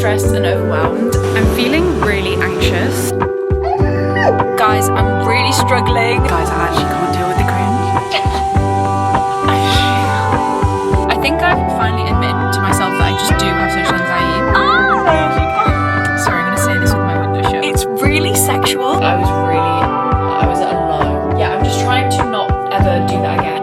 stressed and overwhelmed. I'm feeling really anxious. Guys, I'm really struggling. Guys, I actually can't deal with the cringe. I think I've finally admitted to myself that I just do have social anxiety. Sorry, I'm gonna say this with my window shut. It's really sexual. I was at a low. Yeah, I'm just trying to not ever do that again.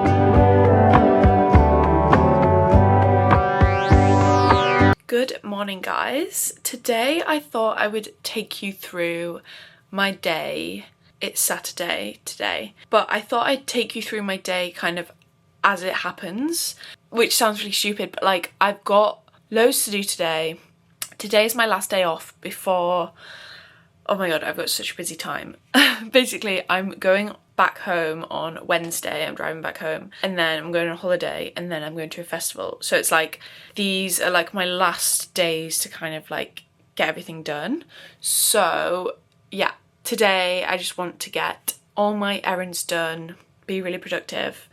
Good morning, guys. Today I thought I would take you through my day. It's Saturday today, but I thought I'd take you through my day kind of as it happens, which sounds really stupid, but like I've got loads to do today. Today's my last day off before, oh my god, I've got such a busy time. Basically, I'm going back home on Wednesday. I'm driving back home, and then I'm going on holiday, and then I'm going to a festival. So it's like these are like my last days to kind of like get everything done. So yeah, today I just want to get all my errands done, be really productive.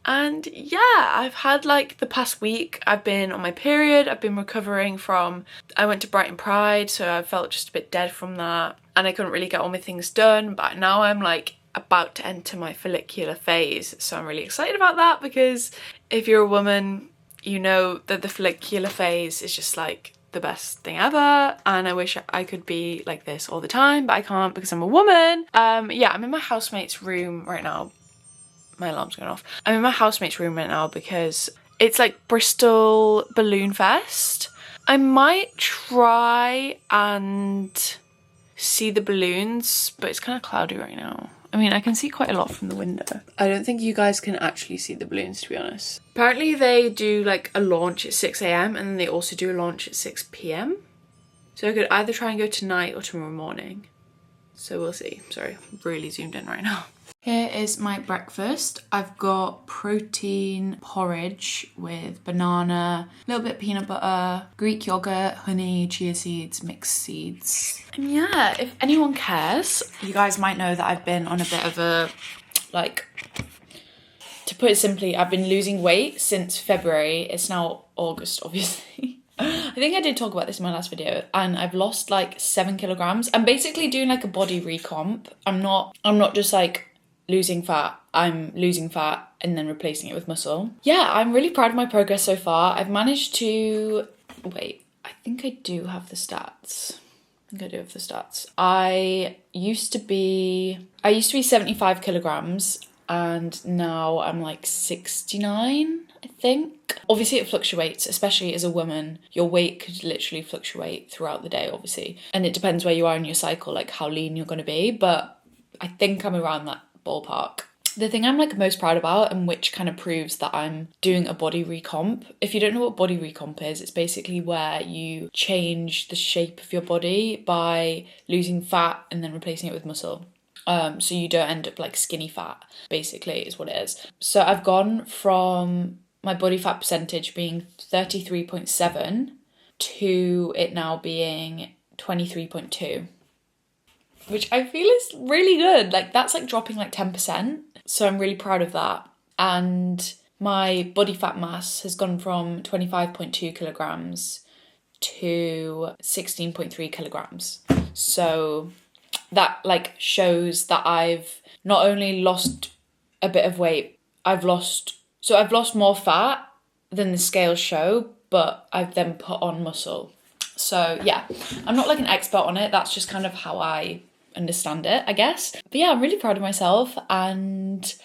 And yeah, I've had like the past week, I've been on my period, I've been recovering from, I went to Brighton Pride, so I felt just a bit dead from that, and I couldn't really get all my things done, but now I'm like about to enter my follicular phase, so I'm really excited about that, because if you're a woman, you know that the follicular phase is just like the best thing ever, and I wish I could be like this all the time, but I can't because I'm a woman. Yeah, I'm in my housemate's room right now. My alarm's going off. I'm in my housemate's room right now because it's like Bristol Balloon Fest. I might try and see the balloons, but it's kind of cloudy right now. I mean, I can see quite a lot from the window. I don't think you guys can actually see the balloons, to be honest. Apparently they do like a launch at 6 AM and then they also do a launch at 6 PM. So I could either try and go tonight or tomorrow morning. So we'll see. Sorry, I'm really zoomed in right now. Here is my breakfast. I've got protein porridge with banana, a little bit of peanut butter, Greek yogurt, honey, chia seeds, mixed seeds. And yeah, if anyone cares, you guys might know that I've been on a bit of a, like, to put it simply, I've been losing weight since February. It's now August, obviously. I think I did talk about this in my last video, and I've lost like 7 kilograms. I'm basically doing like a body recomp. I'm not just like losing fat. I'm losing fat and then replacing it with muscle. Yeah, I'm really proud of my progress so far. I've managed to, wait, I think I do have the stats. I used to be 75 kilograms and now I'm like 69, I think. Obviously it fluctuates, especially as a woman. Your weight could literally fluctuate throughout the day, obviously. And it depends where you are in your cycle, like how lean you're going to be. But I think I'm around that ballpark. The thing I'm like most proud about, and which kind of proves that I'm doing a body recomp. If you don't know what body recomp is, it's basically where you change the shape of your body by losing fat and then replacing it with muscle. So you don't end up like skinny fat, basically, is what it is. So I've gone from my body fat percentage being 33.7 to it now being 23.2. Which I feel is really good. Like that's like dropping like 10%. So I'm really proud of that. And my body fat mass has gone from 25.2 kilograms to 16.3 kilograms. So that like shows that I've not only lost a bit of weight, I've lost more fat than the scales show, but I've then put on muscle. So yeah, I'm not like an expert on it. That's just kind of how I understand it, I guess. But yeah, I'm really proud of myself, and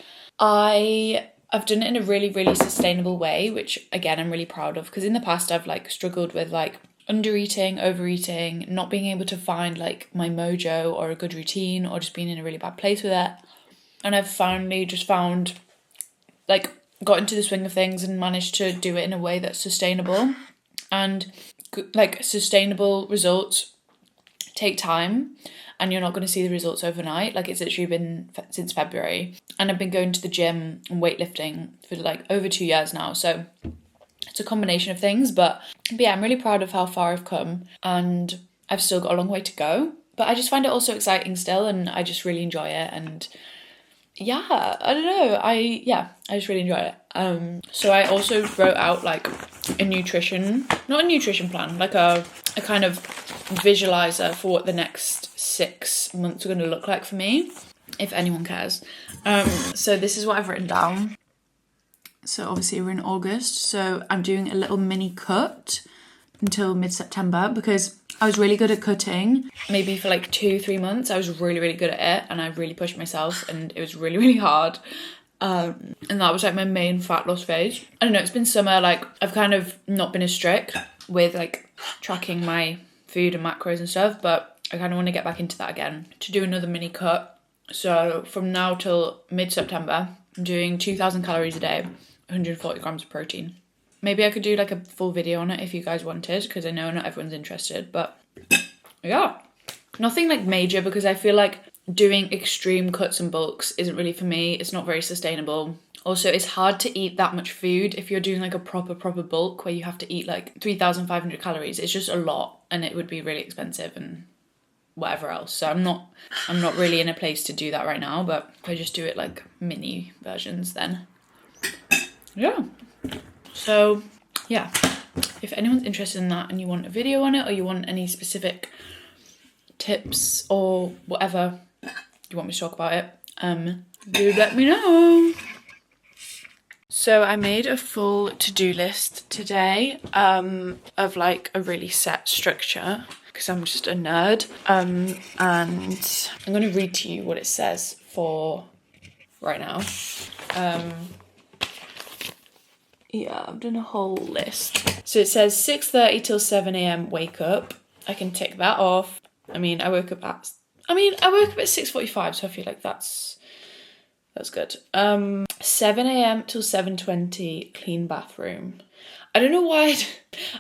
I've done it in a really, really sustainable way, which again I'm really proud of, because in the past I've like struggled with like undereating, overeating, not being able to find like my mojo or a good routine, or just being in a really bad place with it. And I've finally just found like got into the swing of things and managed to do it in a way that's sustainable. And like sustainable results take time, and you're not going to see the results overnight. Like it's literally been since February, and I've been going to the gym and weightlifting for like over 2 years now. So it's a combination of things, but yeah, I'm really proud of how far I've come, and I've still got a long way to go. But I just find it also exciting still, and I just really enjoy it. And yeah, I don't know. I just really enjoy it. So I also wrote out like a nutrition, not a nutrition plan, like a kind of visualizer for what the next 6 months are going to look like for me, if anyone cares. So this is what I've written down. So obviously we're in August, so I'm doing a little mini cut until mid-September because I was really good at cutting. Maybe for like 2-3 months I was really good at it, and I really pushed myself and it was really hard. And that was like my main fat loss phase. I don't know, it's been summer, like I've kind of not been as strict with like tracking my food and macros and stuff, but I kind of want to get back into that again to do another mini cut. So from now till mid-September I'm doing 2,000 calories a day, 140 grams of protein. Maybe I could do like a full video on it if you guys wanted, because I know not everyone's interested, but yeah, nothing like major, because I feel like doing extreme cuts and bulks isn't really for me. It's not very sustainable. Also, it's hard to eat that much food if you're doing like a proper bulk where you have to eat like 3,500 calories. It's just a lot, and it would be really expensive and whatever else. So I'm not really in a place to do that right now, but if I just do it like mini versions, then yeah. So yeah, if anyone's interested in that and you want a video on it, or you want any specific tips or whatever you want me to talk about it, do let me know. So I made a full to-do list today of like a really set structure, because I'm just a nerd, and I'm going to read to you what it says for right now. Yeah, I've done a whole list. So it says 6:30 till 7 a.m. wake up. I can tick that off. I woke up at 6:45, so I feel like that's good. 7 a.m. till 7:20 clean bathroom. I don't know why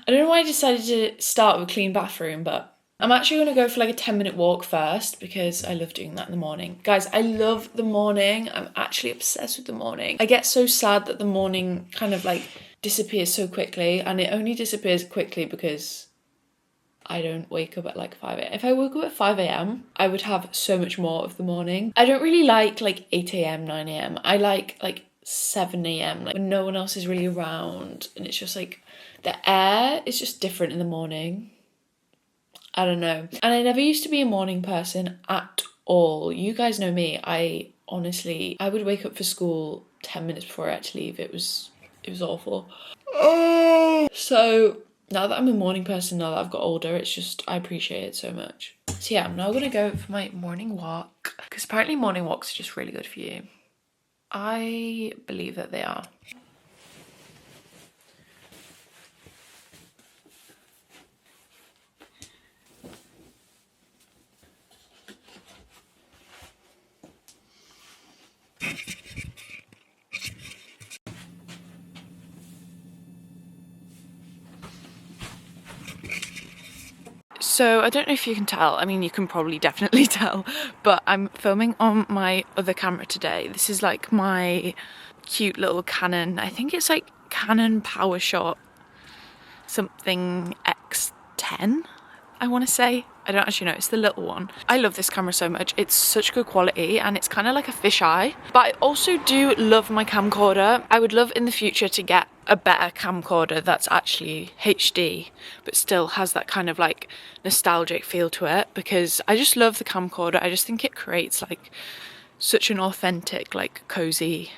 I decided to start with clean bathroom, but I'm actually going to go for like a 10-minute walk first, because I love doing that in the morning. Guys, I love the morning. I'm actually obsessed with the morning. I get so sad that the morning kind of like disappears so quickly, and it only disappears quickly because I don't wake up at like 5 a.m. If I woke up at 5 a.m, I would have so much more of the morning. I don't really like 8 a.m, 9 a.m. I like 7 a.m, like when no one else is really around, and it's just like the air is just different in the morning. I don't know. And I never used to be a morning person at all. You guys know me. I would wake up for school 10 minutes before I had to leave. It was awful. So now that I'm a morning person, now that I've got older, it's just, I appreciate it so much. So yeah, I'm now gonna go for my morning walk, because apparently morning walks are just really good for you. I believe that they are. So I don't know if you can tell, you can probably definitely tell, but I'm filming on my other camera today. This is like my cute little Canon, I think it's like Canon PowerShot something X10, I want to say. I don't actually know, it's the little one. I love this camera so much. It's such good quality, and it's kind of like a fisheye. But I also do love my camcorder. I would love in the future to get a better camcorder that's actually HD, but still has that kind of like nostalgic feel to it, because I just love the camcorder. I just think it creates like such an authentic, like cozy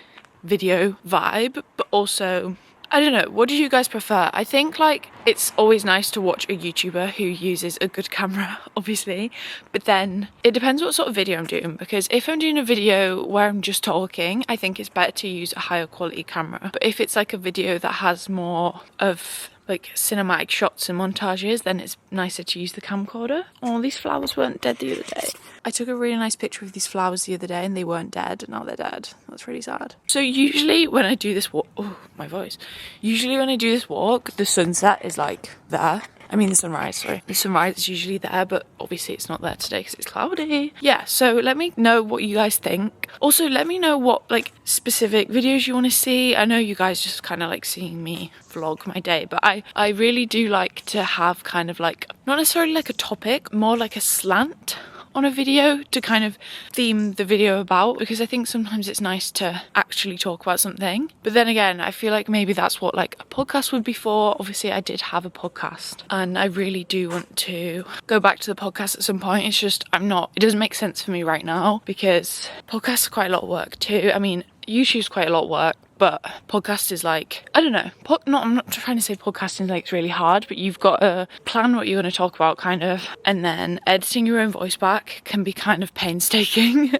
video vibe, but also, I don't know, what do you guys prefer? I think like it's always nice to watch a YouTuber who uses a good camera, obviously, but then it depends what sort of video I'm doing, because if I'm doing a video where I'm just talking, I think it's better to use a higher quality camera. But if it's like a video that has more of like cinematic shots and montages, then it's nicer to use the camcorder. Oh, these flowers weren't dead the other day. I took a really nice picture of these flowers the other day and they weren't dead, and now they're dead. That's really sad. So usually when I do this walk, oh, my voice. Usually when I do this walk, the sunset is like there. The sunrise, sorry. The sunrise is usually there, but obviously it's not there today because it's cloudy. Yeah, so let me know what you guys think. Also, let me know what like specific videos you want to see. I know you guys just kind of like seeing me vlog my day, but I really do like to have kind of like, not necessarily like a topic, more like a slant on a video to kind of theme the video about, because I think sometimes it's nice to actually talk about something. But then again, I feel like maybe that's what like a podcast would be for. Obviously I did have a podcast and I really do want to go back to the podcast at some point. It's just it doesn't make sense for me right now, because podcasts are quite a lot of work too. I mean, YouTube's quite a lot of work, but podcast is like, I don't know, I'm not trying to say podcasting is like it's really hard, but you've got to plan what you're going to talk about kind of, and then editing your own voice back can be kind of painstaking.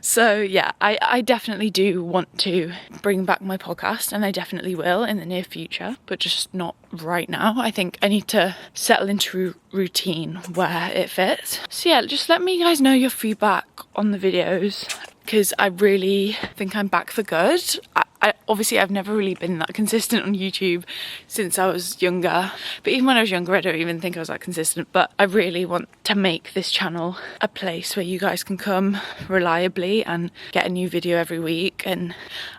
So yeah, I definitely do want to bring back my podcast, and I definitely will in the near future, but just not right now. I think I need to settle into routine where it fits. So yeah, just let me guys know your feedback on the videos, because I really think I'm back for good. Obviously I've never really been that consistent on YouTube since I was younger, but even when I was younger I don't even think I was that consistent. But I really want to make this channel a place where you guys can come reliably and get a new video every week, and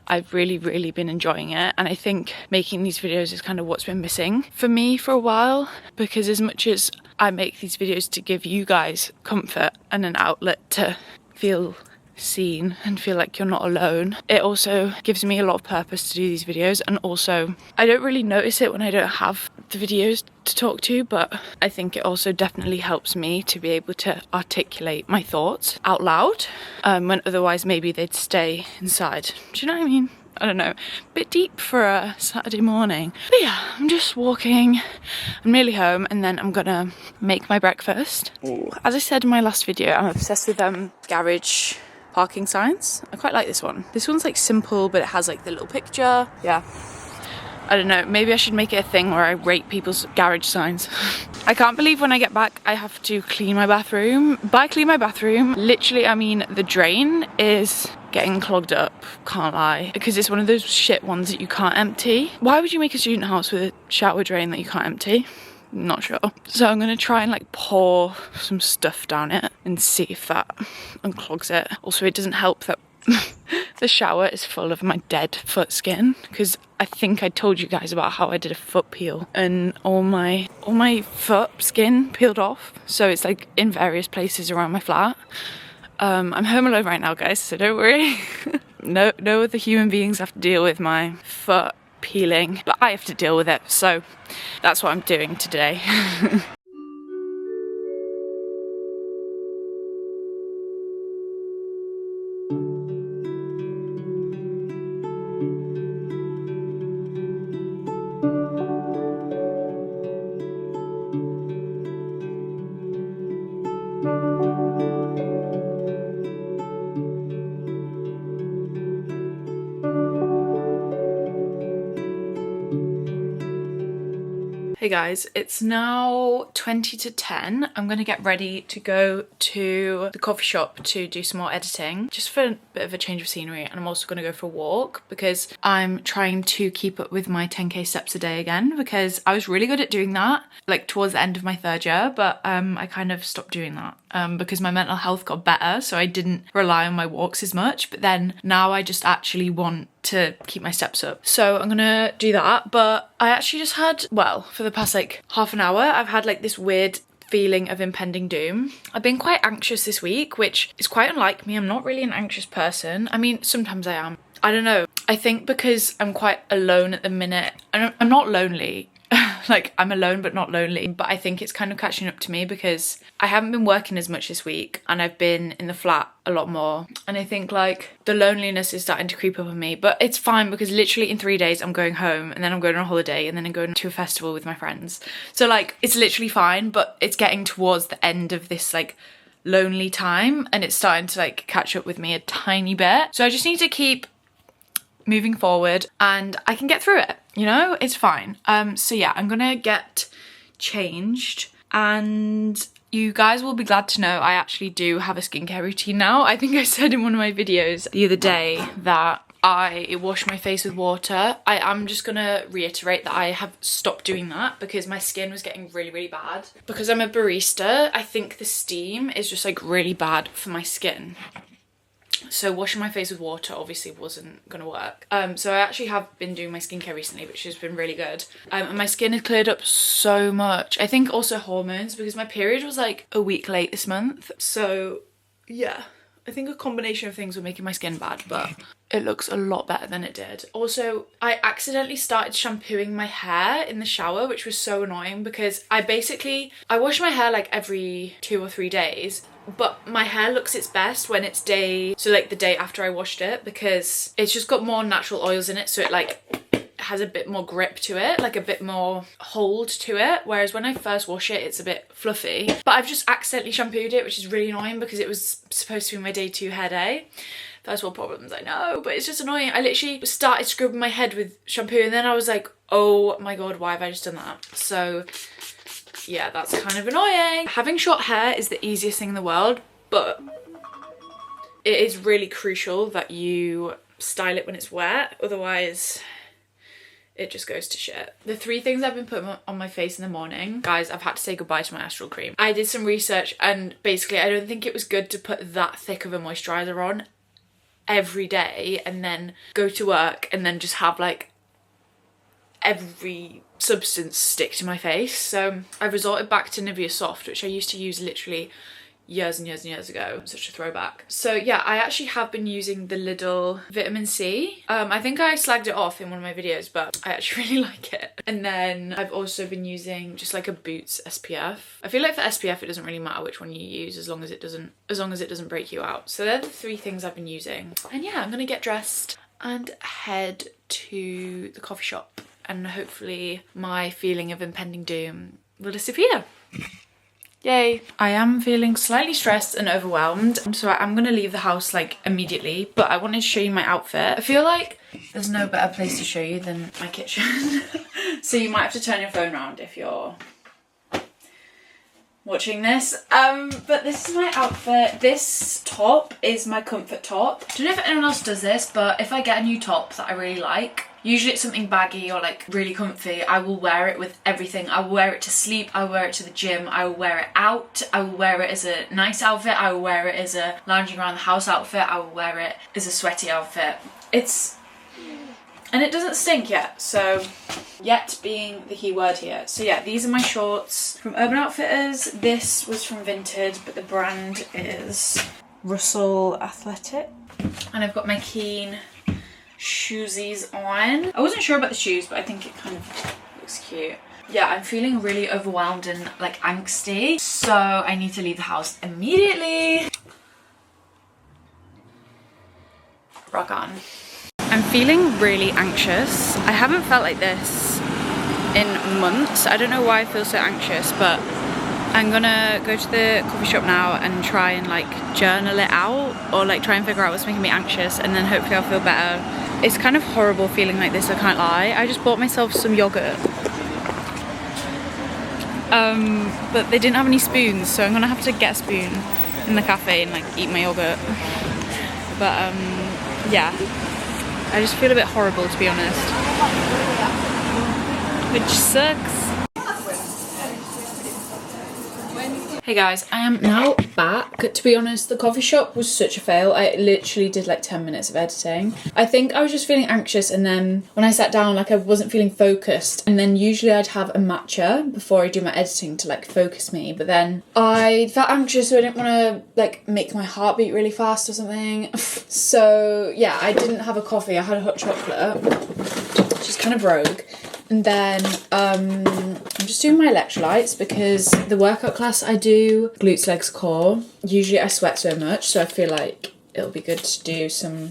I've really been enjoying it. And I think making these videos is kind of what's been missing for me for a while, because as much as I make these videos to give you guys comfort and an outlet to feel seen and feel like you're not alone, it also gives me a lot of purpose to do these videos. And also I don't really notice it when I don't have the videos to talk to, but I think it also definitely helps me to be able to articulate my thoughts out loud, when otherwise maybe they'd stay inside. Do you know what I mean? I don't know, a bit deep for a Saturday morning. But yeah, I'm just walking, I'm nearly home, and then I'm gonna make my breakfast. Ooh. As I said in my last video, I'm obsessed with garage parking signs. I quite like this one. This one's like simple, but it has like the little picture. Yeah, I don't know, maybe I should make it a thing where I rate people's garage signs. I can't believe when I get back I have to clean my bathroom. By clean my bathroom, literally I mean the drain is getting clogged up, can't lie, because it's one of those shit ones that you can't empty. Why would you make a student house with a shower drain that you can't empty? Not sure. So I'm gonna try and like pour some stuff down it and see if that unclogs it. Also, it doesn't help that the shower is full of my dead foot skin, because I think I told you guys about how I did a foot peel and all my foot skin peeled off, so it's like in various places around my flat. I'm home alone right now, guys, so don't worry. no other human beings have to deal with my foot peeling, but I have to deal with it, so that's what I'm doing today. Hey guys, it's now 20 to 10. I'm gonna get ready to go to the coffee shop to do some more editing, just for a bit of a change of scenery, and I'm also gonna go for a walk because I'm trying to keep up with my 10k steps a day again, because I was really good at doing that like towards the end of my third year, but I kind of stopped doing that because my mental health got better, so I didn't rely on my walks as much. But then now I just actually want to keep my steps up, so I'm gonna do that. But I actually just had, well, for the past like half an hour, I've had like this weird feeling of impending doom. I've been quite anxious this week, which is quite unlike me. I'm not really an anxious person. I mean, sometimes I am. I don't know. I think because I'm quite alone at the minute. I'm not lonely. Like, I'm alone but not lonely, but I think it's kind of catching up to me because I haven't been working as much this week and I've been in the flat a lot more, and I think like the loneliness is starting to creep up on me. But it's fine because literally in 3 days I'm going home, and then I'm going on a holiday, and then I'm going to a festival with my friends, so like it's literally fine. But it's getting towards the end of this like lonely time, and it's starting to like catch up with me a tiny bit, so I just need to keep moving forward and I can get through it, you know, it's fine. So yeah, I'm gonna get changed, and you guys will be glad to know I actually do have a skincare routine now. I think I said in one of my videos the other day that I wash my face with water. I'm just gonna reiterate that I have stopped doing that because my skin was getting really bad. Because I'm a barista, I think the steam is just like really bad for my skin. So washing my face with water obviously wasn't gonna work. So I actually have been doing my skincare recently, which has been really good. And my skin has cleared up so much. I think also hormones, because my period was like a week late this month. So yeah, I think a combination of things were making my skin bad, but it looks a lot better than it did. Also, I accidentally started shampooing my hair in the shower, which was so annoying because I wash my hair like every 2 or 3 days, but my hair looks its best when it's like the day after I washed it, because it's just got more natural oils in it, so it like has a bit more grip to it, like a bit more hold to it, whereas when I first wash it, it's a bit fluffy. But I've just accidentally shampooed it, which is really annoying because it was supposed to be my day 2 hair day. First world problems, I know, but it's just annoying. I literally started scrubbing my head with shampoo and then I was like, oh my god, why have I just done that? So yeah, that's kind of annoying. Having short hair is the easiest thing in the world, but it is really crucial that you style it when it's wet, otherwise it just goes to shit. The 3 things I've been putting on my face in the morning, guys, I've had to say goodbye to my Astral cream. I did some research and basically I don't think it was good to put that thick of a moisturiser on every day and then go to work and then just have like every substance stick to my face. So I resorted back to Nivea Soft, which I used to use literally years and years and years ago. Such a throwback. So yeah, I actually have been using the Lidl vitamin C. I think I slagged it off in one of my videos, but I actually really like it. And then I've also been using just like a Boots SPF. I feel like for SPF it doesn't really matter which one you use as long as it doesn't break you out. So they're the 3 things I've been using. And yeah, I'm gonna get dressed and head to the coffee shop and hopefully my feeling of impending doom will disappear. Yay. I am feeling slightly stressed and overwhelmed, so I'm gonna leave the house like immediately, but I wanted to show you my outfit. I feel like there's no better place to show you than my kitchen. So you might have to turn your phone around if you're watching this. But this is my outfit. This top is my comfort top. I don't know if anyone else does this, but if I get a new top that I really like, usually it's something baggy or like really comfy, I will wear it with everything. I will wear it to sleep, I will wear it to the gym, I will wear it out, I will wear it as a nice outfit, I will wear it as a lounging around the house outfit, I will wear it as a sweaty outfit. And it doesn't stink yet, so yet being the key word here. So yeah, these are my shorts from Urban Outfitters. This was from Vinted, but the brand is Russell Athletic. And I've got my Keen shoesies on. I wasn't sure about the shoes, but I think it kind of looks cute. Yeah, I'm feeling really overwhelmed and like angsty, so I need to leave the house immediately. Rock on. I'm feeling really anxious. I haven't felt like this in months. I don't know why I feel so anxious, but I'm gonna go to the coffee shop now and try and like journal it out, or like try and figure out what's making me anxious, and then hopefully I'll feel better. It's kind of horrible feeling like this, I can't lie. I just bought myself some yogurt. But they didn't have any spoons, so I'm gonna have to get a spoon in the cafe and like eat my yogurt. But yeah, I just feel a bit horrible, to be honest, which sucks. Hey guys, I am now back. To be honest, the coffee shop was such a fail. I literally did like 10 minutes of editing. I think I was just feeling anxious, and then when I sat down, like I wasn't feeling focused, and then usually I'd have a matcha before I do my editing to like focus me, but then I felt anxious, so I didn't want to like make my heart beat really fast or something. So yeah, I didn't have a coffee. I had a hot chocolate, which is kind of rogue. And then I'm just doing my electrolytes because the workout class I do, glutes, legs, core, usually I sweat so much, so I feel like it'll be good to do some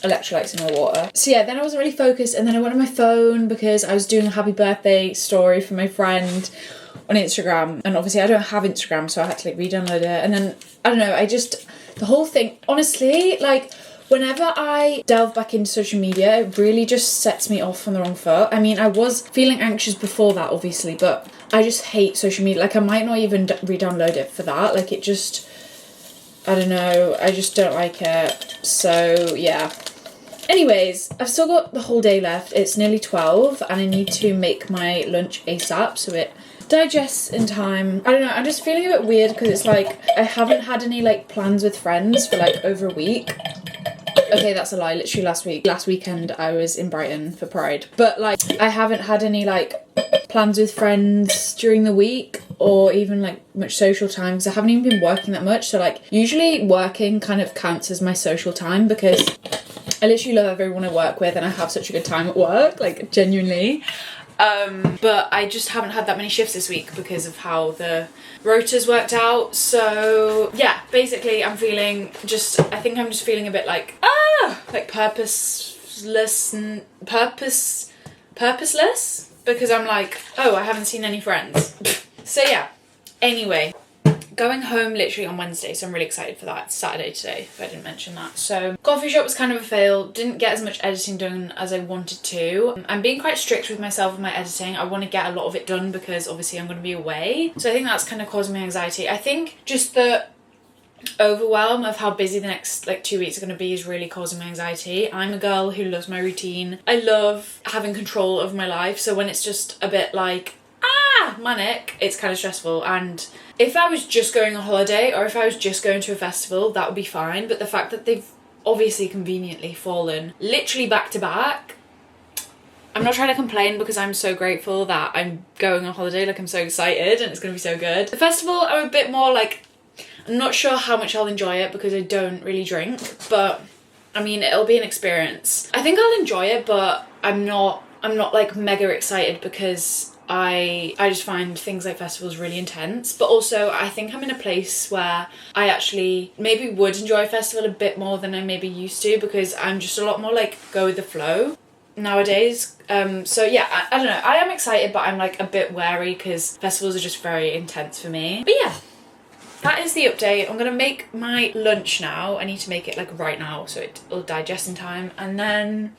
electrolytes in my water. So yeah, then I wasn't really focused, and then I went on my phone because I was doing a happy birthday story for my friend on Instagram, and obviously I don't have Instagram, so I had to like re-download it. And then I don't know, the whole thing, honestly, like whenever I delve back into social media, it really just sets me off on the wrong foot. I mean, I was feeling anxious before that, obviously, but I just hate social media. Like, I might not even re-download it for that. Like, it just, I don't know, I just don't like it. So, yeah. Anyways, I've still got the whole day left. It's nearly 12, and I need to make my lunch ASAP so it digest in time. I don't know, I'm just feeling a bit weird because it's like I haven't had any like plans with friends for like over a week. Okay, that's a lie, literally last weekend I was in Brighton for Pride, but like I haven't had any like plans with friends during the week or even like much social time because I haven't even been working that much. So like usually working kind of counts as my social time because I literally love everyone I work with and I have such a good time at work, like genuinely. But I just haven't had that many shifts this week because of how the rota's worked out. So yeah, basically I think I'm just feeling a bit like purposeless because I'm like, oh, I haven't seen any friends. So yeah, anyway, going home literally on Wednesday, so I'm really excited for that. It's Saturday today, if I didn't mention that. So coffee shop was kind of a fail, didn't get as much editing done as I wanted to. I'm being quite strict with myself with my editing. I want to get a lot of it done because obviously I'm going to be away. So I think that's kind of causing me anxiety. I think just the overwhelm of how busy the next like 2 weeks are going to be is really causing me anxiety. I'm a girl who loves my routine. I love having control of my life, so when it's just a bit like manic, it's kind of stressful. And if I was just going on holiday or if I was just going to a festival, that would be fine, but the fact that they've obviously conveniently fallen literally back to back, I'm not trying to complain because I'm so grateful that I'm going on holiday. Like, I'm so excited and it's going to be so good. The festival, I'm a bit more like, I'm not sure how much I'll enjoy it because I don't really drink, but I mean, it'll be an experience. I think I'll enjoy it, but I'm not like mega excited because I just find things like festivals really intense. But also I think I'm in a place where I actually maybe would enjoy a festival a bit more than I maybe used to because I'm just a lot more like go with the flow nowadays. So yeah, I don't know, I am excited, but I'm like a bit wary because festivals are just very intense for me. But yeah, that is the update. I'm gonna make my lunch now. I need to make it like right now so it'll digest in time, and then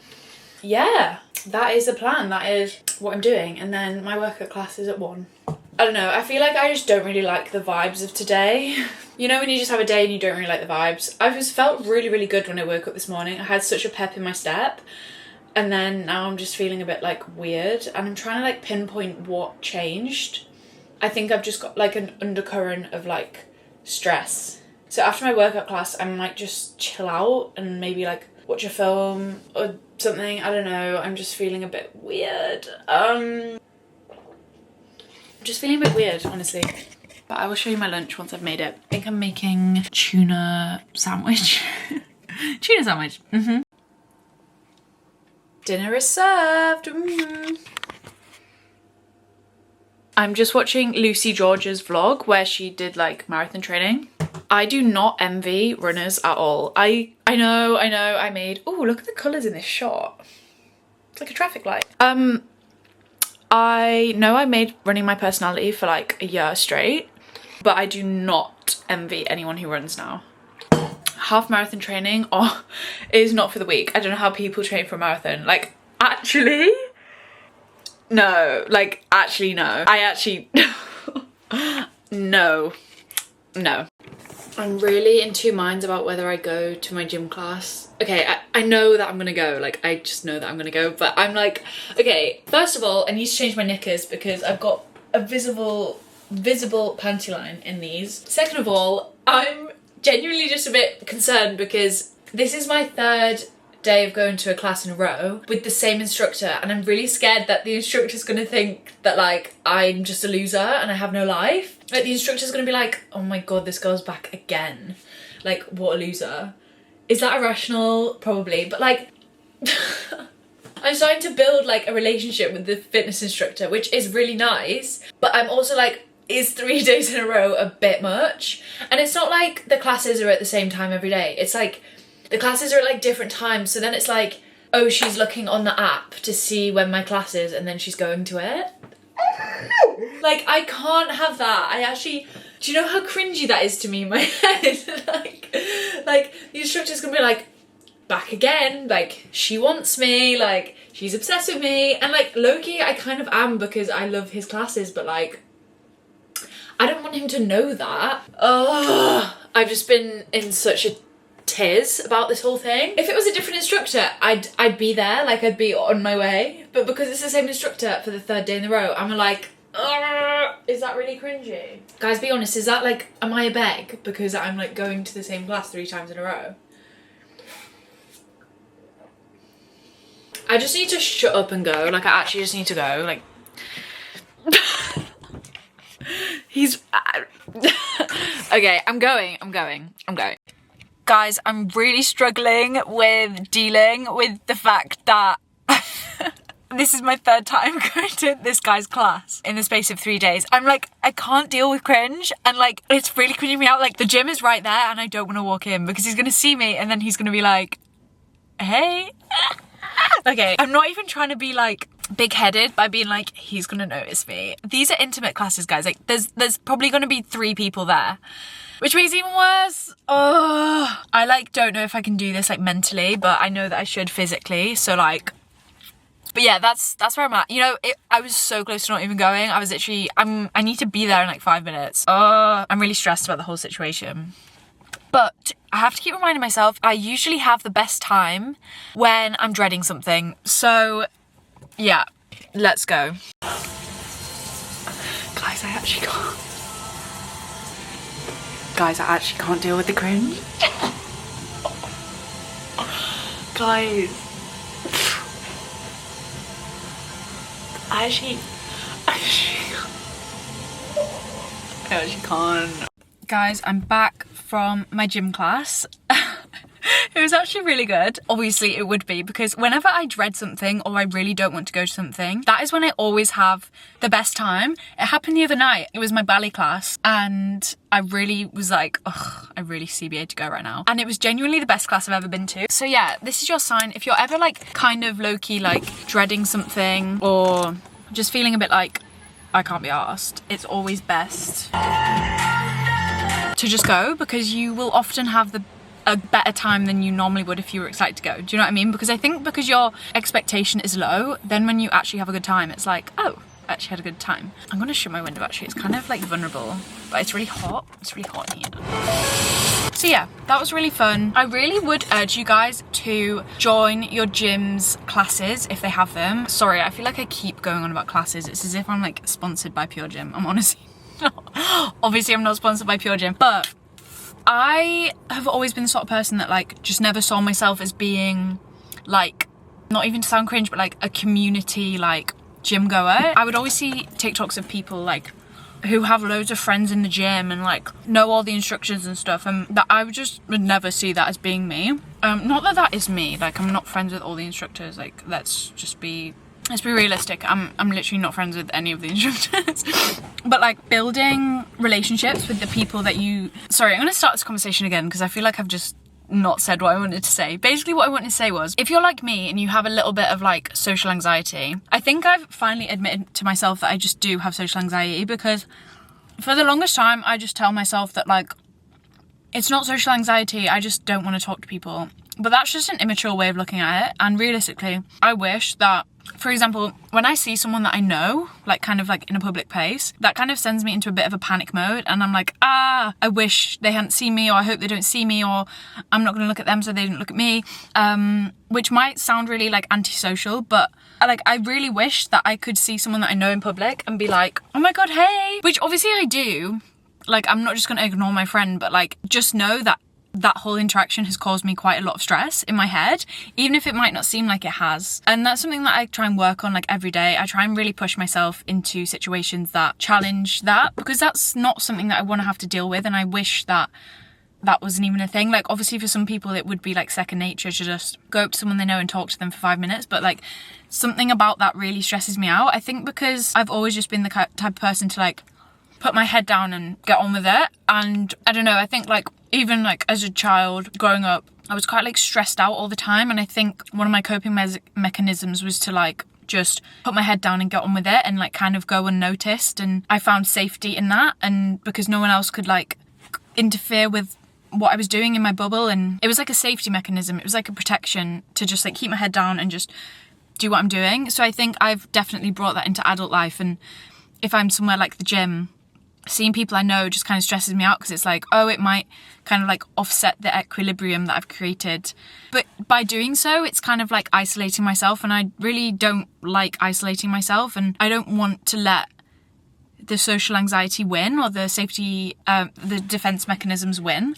yeah, that is the plan. That is what I'm doing. And then my workout class is at 1. I don't know, I feel like I just don't really like the vibes of today. You know when you just have a day and you don't really like the vibes? I just felt really, really good when I woke up this morning. I had such a pep in my step. And then now I'm just feeling a bit like weird. And I'm trying to like pinpoint what changed. I think I've just got like an undercurrent of like stress. So after my workout class, I might just chill out and maybe like watch a film or something. I don't know, I'm just feeling a bit weird. Just feeling a bit weird, honestly. But I will show you my lunch once I've made it. I think I'm making tuna sandwich. Tuna sandwich. Dinner is served. I'm just watching Lucy George's vlog where she did like marathon training. I do not envy runners at all. I know, I made, oh, look at the colours in this shot. It's like a traffic light. I know I made running my personality for like a year straight, but I do not envy anyone who runs now. Half marathon training is not for the weak. I don't know how people train for a marathon. Like, actually, no. Like, actually, no. I actually, no. I'm really in two minds about whether I go to my gym class. Okay, I know that I'm gonna go, like I just know that I'm gonna go, but I'm like, okay, first of all, I need to change my knickers because I've got a visible panty line in these. Second of all, I'm genuinely just a bit concerned because this is my 3rd day of going to a class in a row with the same instructor, and I'm really scared that the instructor's gonna think that like I'm just a loser and I have no life. Like, the instructor's gonna be like, oh my god, this girl's back again, like what a loser. Is that irrational? Probably, but like I'm starting to build like a relationship with the fitness instructor, which is really nice, but I'm also like, is 3 days in a row a bit much? And it's not like the classes are at the same time every day, it's like the classes are at like different times, so then it's like, oh, she's looking on the app to see when my class is and then she's going to it. Like, I can't have that. I actually, do you know how cringy that is to me in my head? like the instructor's gonna be like, back again, like she wants me, like she's obsessed with me, and like low-key I kind of am because I love his classes, but like I don't want him to know that. Oh, I've just been in such a tiz about this whole thing. If it was a different instructor, I'd be there, like I'd be on my way, but because it's the same instructor for the 3rd day in a row, I'm like, Is that really cringy? Guys, be honest, is that like, am I a beg because I'm like going to the same class 3 times in a row? I just need to shut up and go. Like, I actually just need to go. Like, he's... Okay, I'm going. Guys, I'm really struggling with dealing with the fact that this is my 3rd time going to this guy's class in the space of 3 days. I'm like, I can't deal with cringe, and like, it's really cringing me out. Like, the gym is right there and I don't want to walk in because he's gonna see me and then he's gonna be like, hey. Okay, I'm not even trying to be like big-headed by being like, he's gonna notice me. These are intimate classes, guys. Like, there's probably gonna be 3 people there, which makes it even worse. Oh, I like don't know if I can do this like mentally, but I know that I should physically. So like, but yeah, that's where I'm at. You know, I was so close to not even going. I was literally, I need to be there in like 5 minutes. I'm really stressed about the whole situation. But I have to keep reminding myself, I usually have the best time when I'm dreading something. So yeah, let's go. Guys, I actually can't deal with the cringe. Guys, I actually can't. Guys, I'm back from my gym class. It was actually really good. Obviously it would be, because whenever I dread something or I really don't want to go to something, that is when I always have the best time. It happened the other night. It was my ballet class and I really was like, ugh, I really CBA to go right now. And it was genuinely the best class I've ever been to. So yeah, this is your sign. If you're ever like kind of low-key like dreading something or just feeling a bit like, I can't be arsed, it's always best to just go, because you will often have a better time than you normally would if you were excited to go. Do you know what I mean? Because I think because your expectation is low, then when you actually have a good time, it's like, oh, I actually had a good time. I'm gonna shut my window actually. It's kind of like vulnerable, but it's really hot. It's really hot in here. So yeah, that was really fun. I really would urge you guys to join your gym's classes if they have them. Sorry, I feel like I keep going on about classes. It's as if I'm like sponsored by Pure Gym. I'm honestly not. Obviously I'm not sponsored by Pure Gym, but I have always been the sort of person that like just never saw myself as being like, not even to sound cringe, but like a community like gym goer. I would always see TikToks of people like who have loads of friends in the gym and like know all the instructions and stuff, and that I would never see that as being me. Not that that is me, like I'm not friends with all the instructors, like let's be realistic. I'm literally not friends with any of the instructors. But like building relationships with the people that you... Sorry, I'm gonna start this conversation again because I feel like I've just not said what I wanted to say. Basically what I wanted to say was, if you're like me and you have a little bit of like social anxiety, I think I've finally admitted to myself that I just do have social anxiety, because for the longest time I just tell myself that like, it's not social anxiety, I just don't want to talk to people. But that's just an immature way of looking at it. And realistically, I wish that, for example, when I see someone that I know, like kind of like in a public place, that kind of sends me into a bit of a panic mode, and I'm like, I wish they hadn't seen me, or I hope they don't see me, or I'm not gonna look at them so they didn't look at me, which might sound really like antisocial, but like I really wish that I could see someone that I know in public and be like, oh my god, hey, which obviously I do. Like, I'm not just gonna ignore my friend, but like, just know that that whole interaction has caused me quite a lot of stress in my head, even if it might not seem like it has. And that's something that I try and work on like every day. I try and really push myself into situations that challenge that, because that's not something that I want to have to deal with, and I wish that that wasn't even a thing. Like, obviously for some people it would be like second nature to just go up to someone they know and talk to them for 5 minutes, but like something about that really stresses me out. I think because I've always just been the type of person to like put my head down and get on with it. And I don't know, I think like even like as a child growing up, I was quite like stressed out all the time, and I think one of my coping mechanisms was to like just put my head down and get on with it and like kind of go unnoticed, and I found safety in that, and because no one else could like interfere with what I was doing in my bubble, and it was like a safety mechanism, it was like a protection to just like keep my head down and just do what I'm doing. So I think I've definitely brought that into adult life, and if I'm somewhere like the gym, seeing people I know just kind of stresses me out, because it's like, oh, it might kind of like offset the equilibrium that I've created. But by doing so, it's kind of like isolating myself, and I really don't like isolating myself, and I don't want to let the social anxiety win, or the safety, the defense mechanisms win,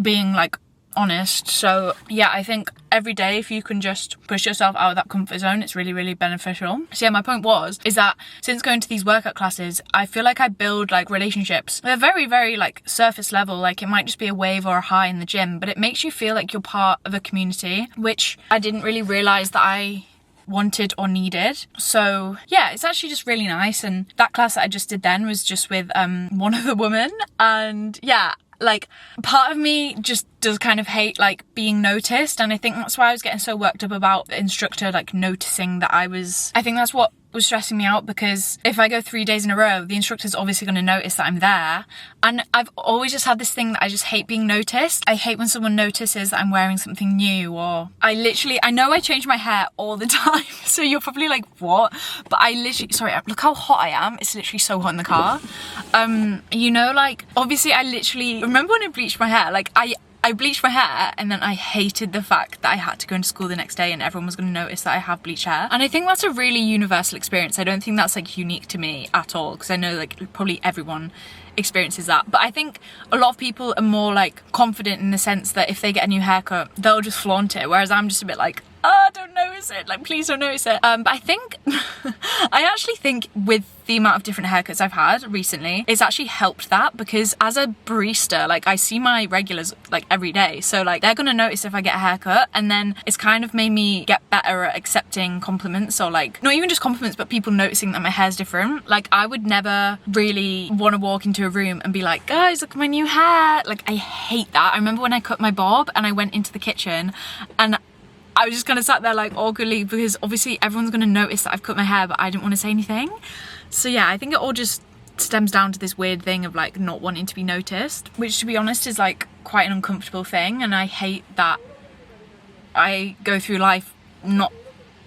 being like honest. So yeah, I think every day if you can just push yourself out of that comfort zone, it's really, really beneficial. So yeah, my point is that since going to these workout classes, I feel like I build like relationships. They're very, very like surface level, like it might just be a wave or a high in the gym, but it makes you feel like you're part of a community, which I didn't really realise that I wanted or needed. So yeah, it's actually just really nice. And that class that I just did then was just with one other woman, and yeah, like part of me just does kind of hate like being noticed, and I think that's why I was getting so worked up about the instructor like noticing that I think that's what was stressing me out, because if I go 3 days in a row, the instructor's obviously going to notice that I'm there. And I've always just had this thing that I just hate being noticed. I hate when someone notices that I'm wearing something new, or I know I change my hair all the time, so you're probably like, what? But I literally, sorry, look how hot I am. It's literally so hot in the car. You know, like obviously I literally remember when I bleached my hair, like I bleached my hair, and then I hated the fact that I had to go into school the next day and everyone was going to notice that I have bleached hair. And I think that's a really universal experience. I don't think that's like unique to me at all, because I know like probably everyone experiences that. But I think a lot of people are more like confident in the sense that if they get a new haircut, they'll just flaunt it, whereas I'm just a bit like, oh, don't notice it, like please don't notice it. But I think I actually think with the amount of different haircuts I've had recently, it's actually helped that, because as a barista, like I see my regulars like every day, so like they're gonna notice if I get a haircut, and then it's kind of made me get better at accepting compliments, or like not even just compliments, but people noticing that my hair's different. Like I would never really want to walk into a room and be like, guys, look at my new hair. Like I hate that. I remember when I cut my bob and I went into the kitchen and I was just kind of sat there like awkwardly, because obviously everyone's going to notice that I've cut my hair, but I didn't want to say anything. So yeah, I think it all just stems down to this weird thing of like not wanting to be noticed, which to be honest is like quite an uncomfortable thing. And I hate that I go through life not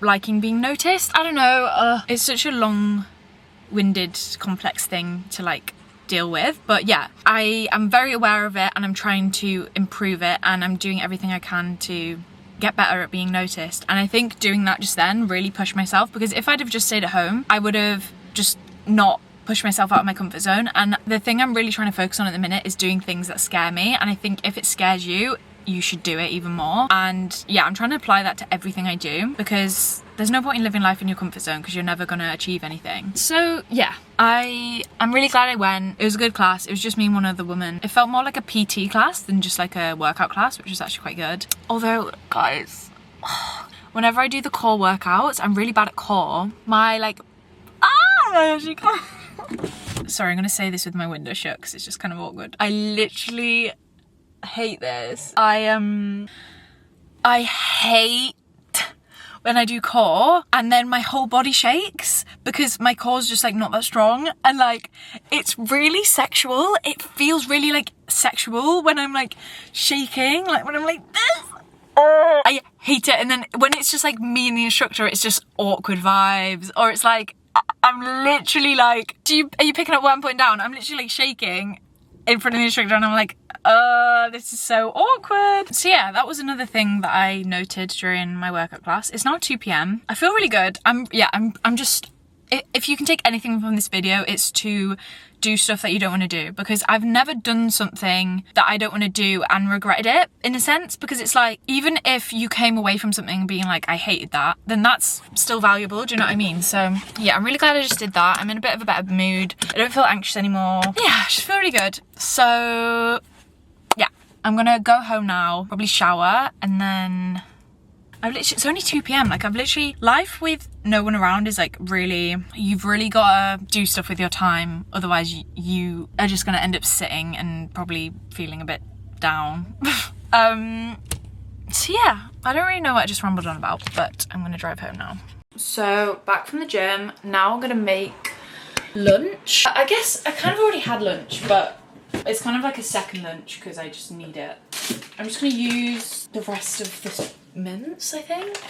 liking being noticed. I don't know, it's such a long-winded, complex thing to like deal with. But yeah, I am very aware of it and I'm trying to improve it, and I'm doing everything I can to get better at being noticed. And I think doing that just then really pushed myself, because if I'd have just stayed at home, I would have just not pushed myself out of my comfort zone. And the thing I'm really trying to focus on at the minute is doing things that scare me, and I think if it scares you, you should do it even more. And yeah, I'm trying to apply that to everything I do, because there's no point in living life in your comfort zone because you're never going to achieve anything. So yeah, I'm really glad I went. It was a good class. It was just me and one other woman. It felt more like a PT class than just like a workout class, which was actually quite good. Although, guys, whenever I do the core workouts, I'm really bad at core. My like, sorry, I'm going to say this with my window shut because it's just kind of awkward. I literally hate this. I hate when I do core and then my whole body shakes, because my core's just like not that strong, and like it's really sexual. It feels really like sexual when I'm like shaking, like when I'm like this. I hate it. And then when it's just like me and the instructor, it's just awkward vibes, or it's like I'm literally like, are you picking up what I'm putting down? I'm literally like shaking in front of the instructor and I'm like, this is so awkward. So yeah, that was another thing that I noted during my workout class. It's now 2 p.m. I feel really good. I'm just, if you can take anything from this video, it's to do stuff that you don't want to do, because I've never done something that I don't want to do and regretted it, in a sense, because it's like, even if you came away from something being like, I hated that, then that's still valuable, do you know what I mean? So yeah, I'm really glad I just did that. I'm in a bit of a better mood. I don't feel anxious anymore. Yeah, I just feel really good. So yeah, I'm gonna go home now, probably shower, and then it's only 2 p.m. Like life with no one around is like really, you've really got to do stuff with your time. Otherwise you are just going to end up sitting and probably feeling a bit down. So yeah, I don't really know what I just rambled on about, but I'm going to drive home now. So back from the gym, now I'm going to make lunch. I guess I kind of already had lunch, but it's kind of like a second lunch because I just need it. I'm just going to use the rest of this mince, I think.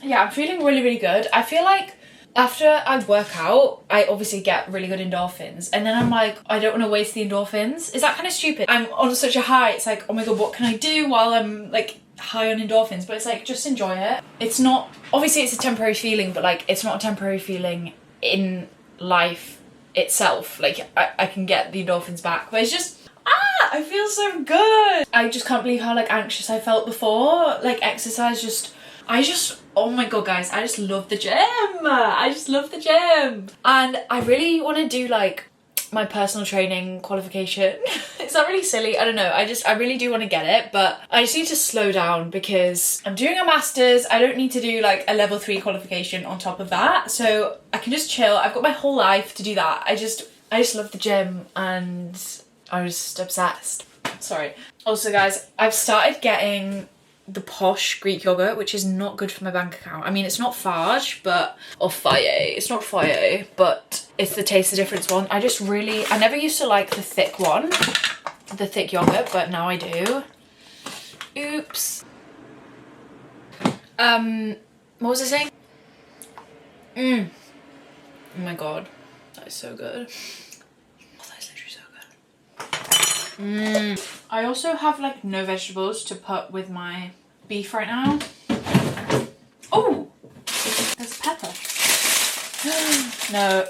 Yeah, I'm feeling really, really good. I feel like after I work out, I obviously get really good endorphins, and then I'm like, I don't want to waste the endorphins. Is that kind of stupid? I'm on such a high, it's like, oh my god, what can I do while I'm like high on endorphins? But it's like, just enjoy it. It's not, obviously it's a temporary feeling, but like it's not a temporary feeling in life itself. Like I can get the endorphins back, but it's just I feel so good. I just can't believe how like anxious I felt before. Like exercise oh my god guys, I just love the gym. I just love the gym. And I really want to do like my personal training qualification. Is that really silly? I don't know. I really do want to get it, but I just need to slow down because I'm doing a master's. I don't need to do like a level 3 qualification on top of that. So I can just chill. I've got my whole life to do that. I just love the gym and I'm just obsessed. Sorry. Also guys, I've started getting the posh Greek yogurt, which is not good for my bank account. I mean, it's not Farge, but, or Faye, it's not Faye, but it's the Taste the Difference one. I never used to like the thick one, the thick yogurt, but now I do. Oops. What was I saying? Oh my god, that is so good. Oh, that is literally so good. I also have like no vegetables to put with my beef right now. Oh, there's pepper. No.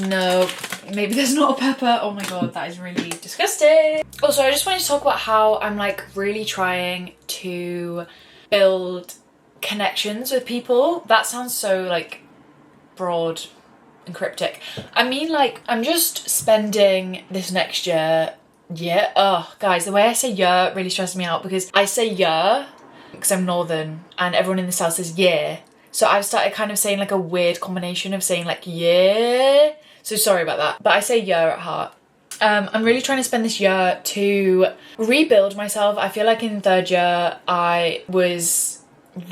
No, maybe there's not a pepper. Oh my god, that is really disgusting. Also, I just wanted to talk about how I'm like really trying to build connections with people. That sounds so like broad and cryptic. I mean, like, I'm just spending this next year. Oh guys, the way I say year really stresses me out because I say year because I'm northern and everyone in the south says yeah. So I've started kind of saying like a weird combination of saying like yeah. So sorry about that, but I say year at heart. I'm really trying to spend this year to rebuild myself. I feel like in third year I was at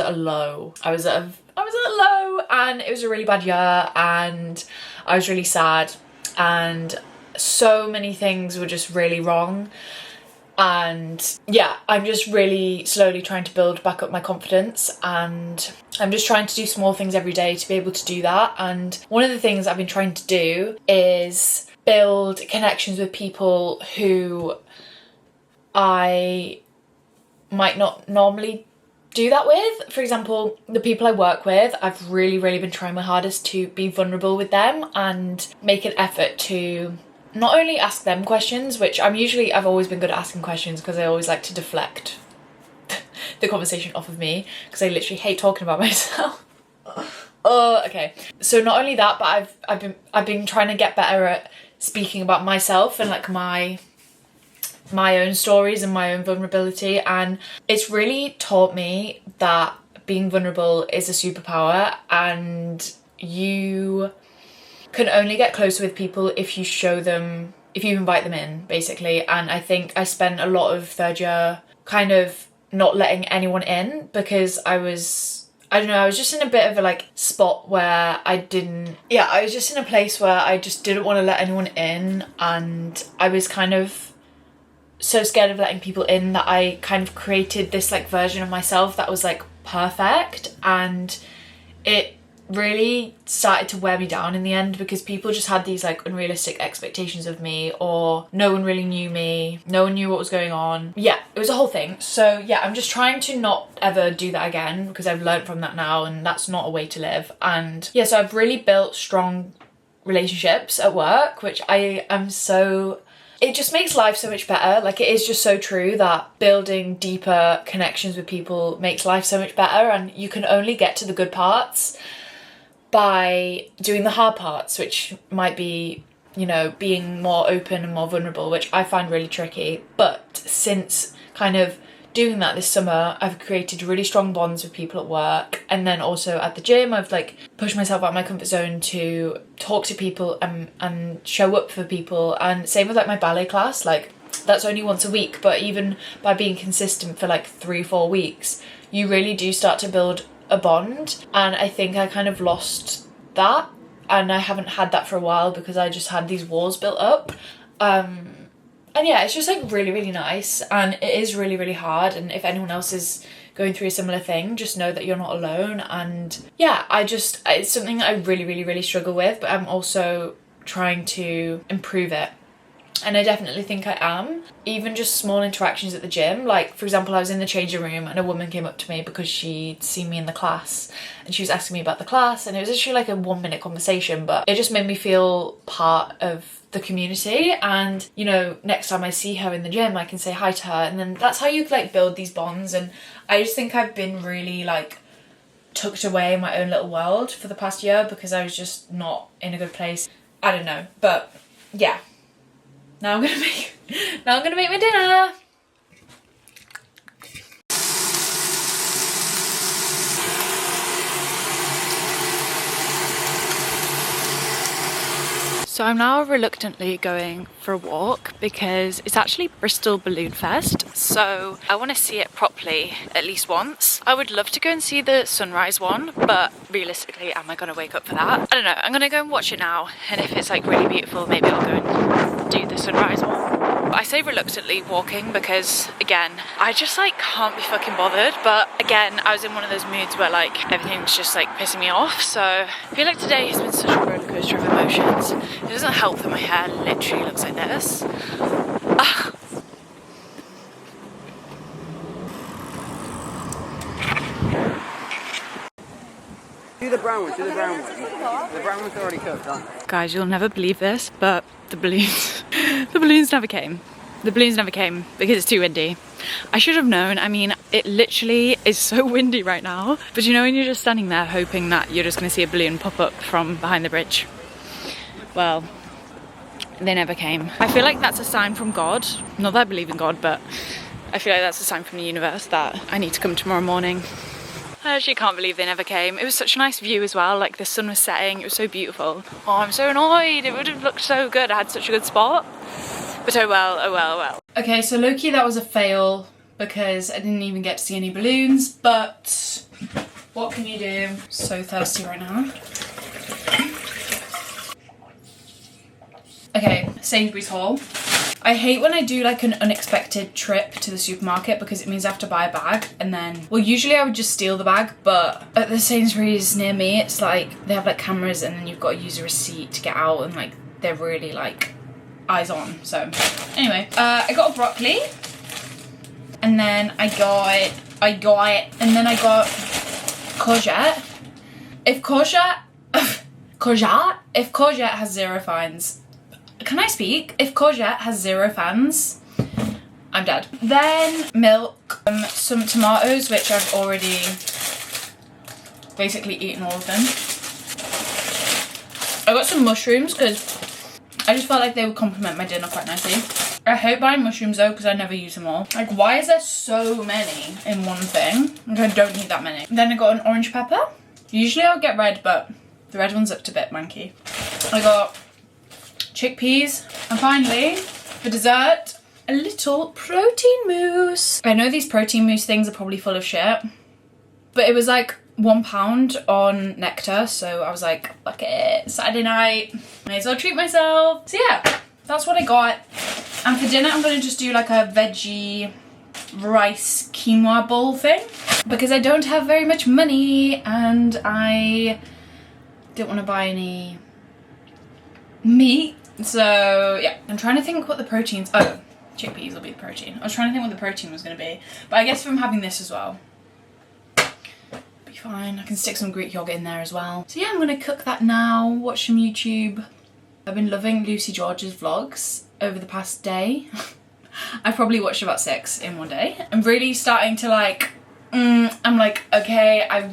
a low. I was at a low and it was a really bad year and I was really sad and so many things were just really wrong. And yeah, I'm just really slowly trying to build back up my confidence and I'm just trying to do small things every day to be able to do that. And one of the things I've been trying to do is build connections with people who I might not normally do that with. For example, the people I work with, I've really been trying my hardest to be vulnerable with them and make an effort to not only ask them questions, which I've always been good at asking questions because I always like to deflect the conversation off of me because I literally hate talking about myself. Oh, okay. So not only that, but I've been trying to get better at speaking about myself and like my own stories and my own vulnerability, and it's really taught me that being vulnerable is a superpower and you can only get closer with people if you invite them in, basically. And I think I spent a lot of third year kind of not letting anyone in because I was just in a bit of a like spot where I was just in a place where I just didn't want to let anyone in, and I was kind of so scared of letting people in that I kind of created this like version of myself that was like perfect, and it really started to wear me down in the end because people just had these like unrealistic expectations of me, or no one really knew me, no one knew what was going on. Yeah, it was a whole thing. So yeah, I'm just trying to not ever do that again because I've learned from that now and that's not a way to live. And yeah, so I've really built strong relationships at work, which it just makes life so much better. Like, it is just so true that building deeper connections with people makes life so much better, and you can only get to the good parts by doing the hard parts, which might be, you know, being more open and more vulnerable, which I find really tricky. But since kind of doing that this summer, I've created really strong bonds with people at work, and then also at the gym I've like pushed myself out of my comfort zone to talk to people and show up for people. And same with like my ballet class, like that's only once a week, but even by being consistent for like 3-4 weeks, you really do start to build a bond. And I think I kind of lost that, and I haven't had that for a while because I just had these walls built up. And yeah, it's just like really nice, and it is really hard, and if anyone else is going through a similar thing, just know that you're not alone. And yeah, it's something that I really struggle with, but I'm also trying to improve it. And I definitely think I am. Even just small interactions at the gym. Like, for example, I was in the changing room and a woman came up to me because she'd seen me in the class and she was asking me about the class, and it was actually like a 1-minute conversation, but it just made me feel part of the community. And, you know, next time I see her in the gym, I can say hi to her, and then that's how you like build these bonds. And I just think I've been really like tucked away in my own little world for the past year because I was just not in a good place. I don't know, but yeah. Now I'm gonna make my dinner. So I'm now reluctantly going for a walk because it's actually Bristol Balloon Fest, so I want to see it properly at least once. I would love to go and see the sunrise one, but realistically, am I going to wake up for that? I don't know. I'm going to go and watch it now, and if it's like really beautiful, maybe I'll go and do the sunrise one. I say reluctantly walking because, again, I just like can't be fucking bothered, but again, I was in one of those moods where like everything's just like pissing me off, so I feel like today has been such a roller coaster of emotions. It doesn't help that my hair literally looks like this. Ugh. Do the brown one, do the brown one. The brown one's already cooked, aren't they? Guys, you'll never believe this, but the balloons, the balloons never came. The balloons never came because it's too windy. I should have known. I mean, it literally is so windy right now. But you know when you're just standing there hoping that you're just going to see a balloon pop up from behind the bridge? Well, they never came. I feel like that's a sign from God. Not that I believe in God, but I feel like that's a sign from the universe that I need to come tomorrow morning. I actually can't believe they never came. It was such a nice view as well, like the sun was setting, it was so beautiful. Oh, I'm so annoyed, it would have looked so good, I had such a good spot. But oh well, oh well, oh well. Okay, so low-key that was a fail because I didn't even get to see any balloons, but what can you do? So thirsty right now. Okay, Sainsbury's haul. I hate when I do like an unexpected trip to the supermarket because it means I have to buy a bag, and then, well, usually I would just steal the bag, but at the Sainsbury's near me, it's like they have like cameras and then you've got to use a receipt to get out, and like they're really like eyes on. So anyway, I got a broccoli, and then I got courgette. If courgette has 0 fines. Can I speak? If courgette has 0 fans, I'm dead. Then milk, some tomatoes, which I've already basically eaten all of them. I got some mushrooms because I just felt like they would complement my dinner quite nicely. I hate buying mushrooms though because I never use them all. Like, why is there so many in one thing? Like, I don't need that many. Then I got an orange pepper. Usually I'll get red, but the red one's looked a bit manky. I got chickpeas, and finally, for dessert, a little protein mousse. I know these protein mousse things are probably full of shit, but it was like £1 on Nectar, so I was like, fuck it, Saturday night, may as well treat myself. So yeah, that's what I got. And for dinner, I'm gonna just do like a veggie rice quinoa bowl thing because I don't have very much money and I don't want to buy any meat. So yeah, I'm trying to think what the proteins, oh, chickpeas will be the protein. I was trying to think what the protein was going to be, but I guess if I'm having this as well, be fine. I can stick some Greek yogurt in there as well. So yeah, I'm going to cook that now, watch some YouTube. I've been loving Lucy George's vlogs over the past day. I've probably watched about 6 in one day. I'm really starting to like, I'm like, okay, I'm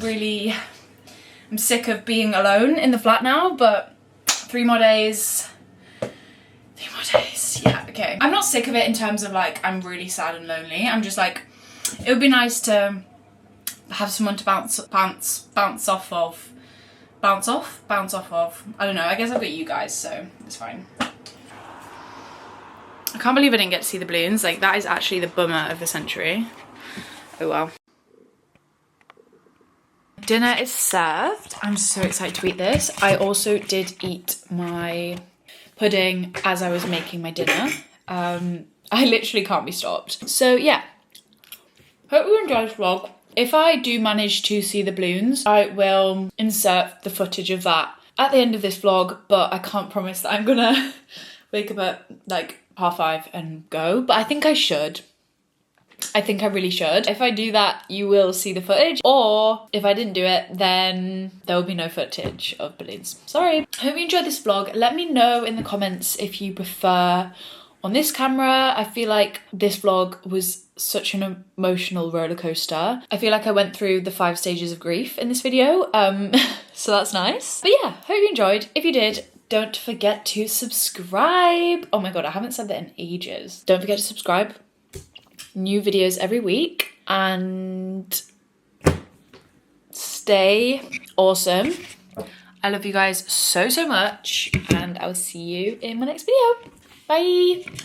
sick of being alone in the flat now, but 3 more days. 3 more days, yeah, okay. I'm not sick of it in terms of like, I'm really sad and lonely. I'm just like, it would be nice to have someone to bounce off of. Bounce off of. I don't know, I guess I've got you guys, so it's fine. I can't believe I didn't get to see the balloons. Like, that is actually the bummer of the century. Oh well. Dinner is served. I'm so excited to eat this. I also did eat my pudding as I was making my dinner. I literally can't be stopped. So yeah, hope you enjoyed this vlog. If I do manage to see the balloons, I will insert the footage of that at the end of this vlog, but I can't promise that I'm gonna wake up at like 5:30 and go, but I think I should. I think I really should. If I do that, you will see the footage, or if I didn't do it, then there will be no footage of balloons. Sorry. Hope you enjoyed this vlog. Let me know in the comments if you prefer on this camera. I feel like this vlog was such an emotional roller coaster. I feel like I went through the 5 stages of grief in this video, so that's nice. But yeah, hope you enjoyed. If you did, don't forget to subscribe. Oh my god, I haven't said that in ages. Don't forget to subscribe. New videos every week, and stay awesome. I love you guys so much, and I will see you in my next video. Bye.